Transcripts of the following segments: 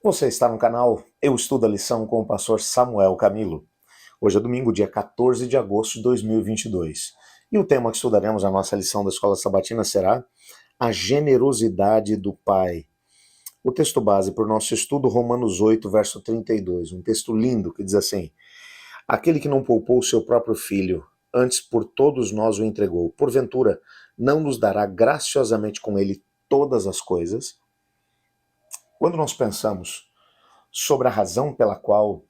Você está no canal Eu Estudo a Lição com o pastor Samuel Camilo. Hoje é domingo, dia 14 de agosto de 2022. E o tema que estudaremos na nossa lição da Escola Sabatina será a generosidade do Pai. O texto base para o nosso estudo, Romanos 8, verso 32. Um texto lindo que diz assim: Aquele que não poupou o seu próprio filho, antes por todos nós o entregou, porventura não nos dará graciosamente com ele todas as coisas? Quando nós pensamos sobre a razão pela qual,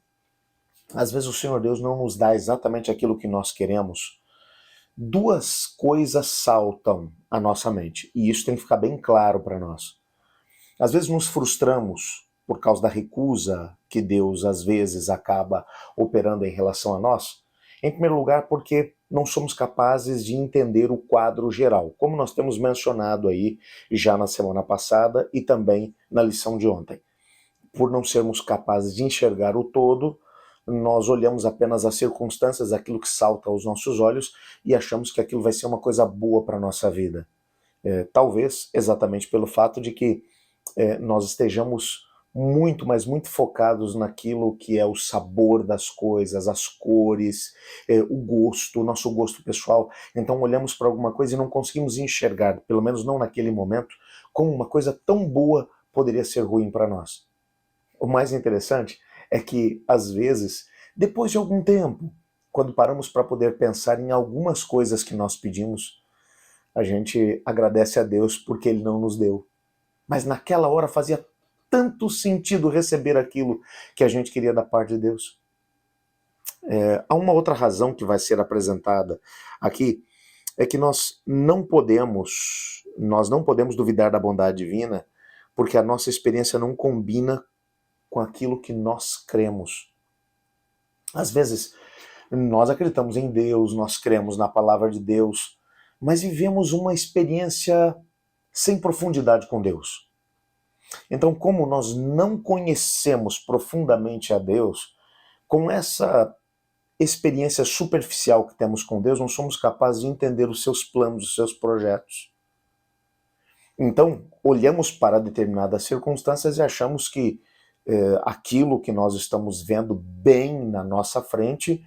às vezes, o Senhor Deus não nos dá exatamente aquilo que nós queremos, duas coisas saltam à nossa mente, e isso tem que ficar bem claro para nós. Às vezes nos frustramos por causa da recusa que Deus, às vezes, acaba operando em relação a nós. Em primeiro lugar, porque não somos capazes de entender o quadro geral, como nós temos mencionado aí já na semana passada e também na lição de ontem. Por não sermos capazes de enxergar o todo, nós olhamos apenas as circunstâncias, aquilo que salta aos nossos olhos e achamos que aquilo vai ser uma coisa boa para a nossa vida. Talvez exatamente pelo fato de que nós estejamos muito, mas muito focados naquilo que é o sabor das coisas, as cores, o gosto, o nosso gosto pessoal. Então olhamos para alguma coisa e não conseguimos enxergar, pelo menos não naquele momento, como uma coisa tão boa poderia ser ruim para nós. O mais interessante é que, às vezes, depois de algum tempo, quando paramos para poder pensar em algumas coisas que nós pedimos, a gente agradece a Deus porque Ele não nos deu. Mas naquela hora fazia tanto sentido receber aquilo que a gente queria da parte de Deus. Há uma outra razão que vai ser apresentada aqui, é que nós não podemos duvidar da bondade divina, porque a nossa experiência não combina com aquilo que nós cremos. Às vezes, nós acreditamos em Deus, nós cremos na palavra de Deus, mas vivemos uma experiência sem profundidade com Deus. Então, como nós não conhecemos profundamente a Deus, com essa experiência superficial que temos com Deus, não somos capazes de entender os seus planos, os seus projetos. Então, olhamos para determinadas circunstâncias e achamos que aquilo que nós estamos vendo bem na nossa frente,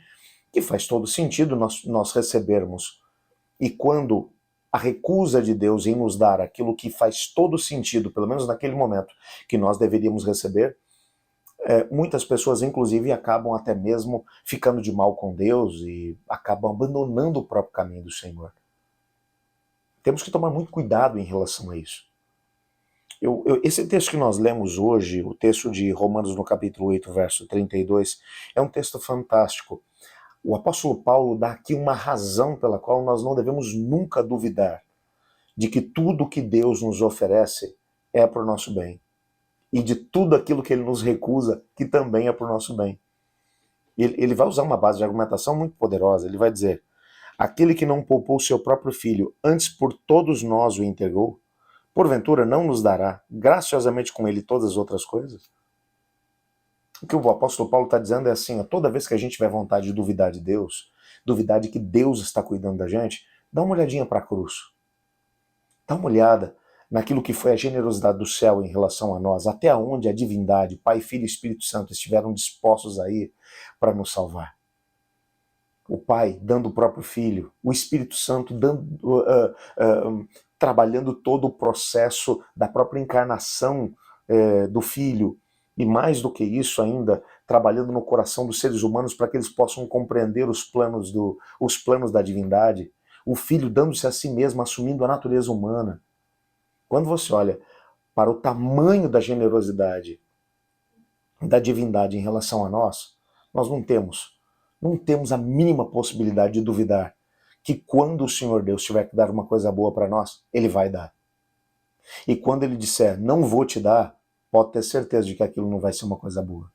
que faz todo sentido nós recebermos. E quando a recusa de Deus em nos dar aquilo que faz todo sentido, pelo menos naquele momento, que nós deveríamos receber, muitas pessoas, inclusive, acabam até mesmo ficando de mal com Deus e acabam abandonando o próprio caminho do Senhor. Temos que tomar muito cuidado em relação a isso. Esse texto que nós lemos hoje, o texto de Romanos no capítulo 8, verso 32, é um texto fantástico. O apóstolo Paulo dá aqui uma razão pela qual nós não devemos nunca duvidar de que tudo que Deus nos oferece é para o nosso bem. E de tudo aquilo que ele nos recusa, que também é para o nosso bem. Ele vai usar uma base de argumentação muito poderosa. Ele vai dizer: aquele que não poupou seu próprio filho, antes por todos nós o entregou, porventura não nos dará graciosamente com ele todas as outras coisas? O que o apóstolo Paulo está dizendo é assim: toda vez que a gente tiver vontade de duvidar de Deus, duvidar de que Deus está cuidando da gente, dá uma olhadinha para a cruz. Dá uma olhada naquilo que foi a generosidade do céu em relação a nós, até onde a divindade, Pai, Filho e Espírito Santo estiveram dispostos a ir para nos salvar. O Pai dando o próprio Filho, o Espírito Santo trabalhando todo o processo da própria encarnação do Filho, e mais do que isso ainda, trabalhando no coração dos seres humanos para que eles possam compreender os planos da divindade. O Filho dando-se a si mesmo, assumindo a natureza humana. Quando você olha para o tamanho da generosidade da divindade em relação a nós não temos a mínima possibilidade de duvidar que quando o Senhor Deus tiver que dar uma coisa boa para nós, Ele vai dar. E quando Ele disser, não vou te dar, pode ter certeza de que aquilo não vai ser uma coisa boa.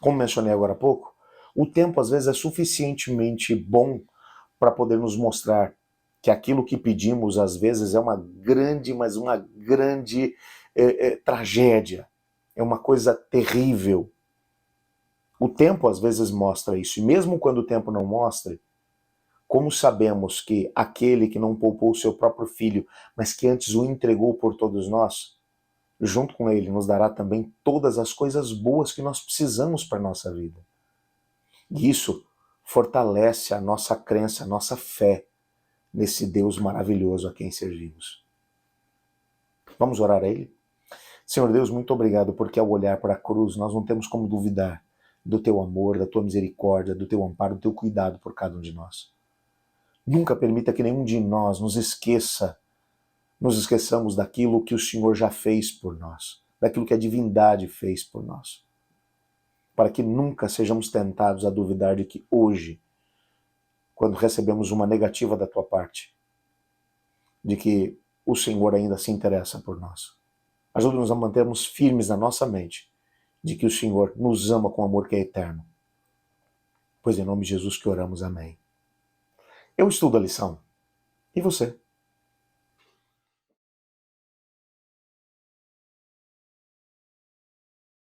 Como mencionei agora há pouco, o tempo às vezes é suficientemente bom para poder nos mostrar que aquilo que pedimos às vezes é uma grande, mas uma grande tragédia. É uma coisa terrível. O tempo às vezes mostra isso. E mesmo quando o tempo não mostra, como sabemos que aquele que não poupou o seu próprio filho, mas que antes o entregou por todos nós, junto com Ele, nos dará também todas as coisas boas que nós precisamos para a nossa vida. E isso fortalece a nossa crença, a nossa fé nesse Deus maravilhoso a quem servimos. Vamos orar a Ele? Senhor Deus, muito obrigado, porque ao olhar para a cruz nós não temos como duvidar do Teu amor, da Tua misericórdia, do Teu amparo, do Teu cuidado por cada um de nós. Nunca permita que nenhum de nós nos esqueçamos daquilo que o Senhor já fez por nós, daquilo que a divindade fez por nós. Para que nunca sejamos tentados a duvidar de que hoje, quando recebemos uma negativa da Tua parte, de que o Senhor ainda se interessa por nós. Ajuda-nos a mantermos firmes na nossa mente de que o Senhor nos ama com amor que é eterno. Pois em nome de Jesus que oramos, amém. Eu estudo a lição. E você?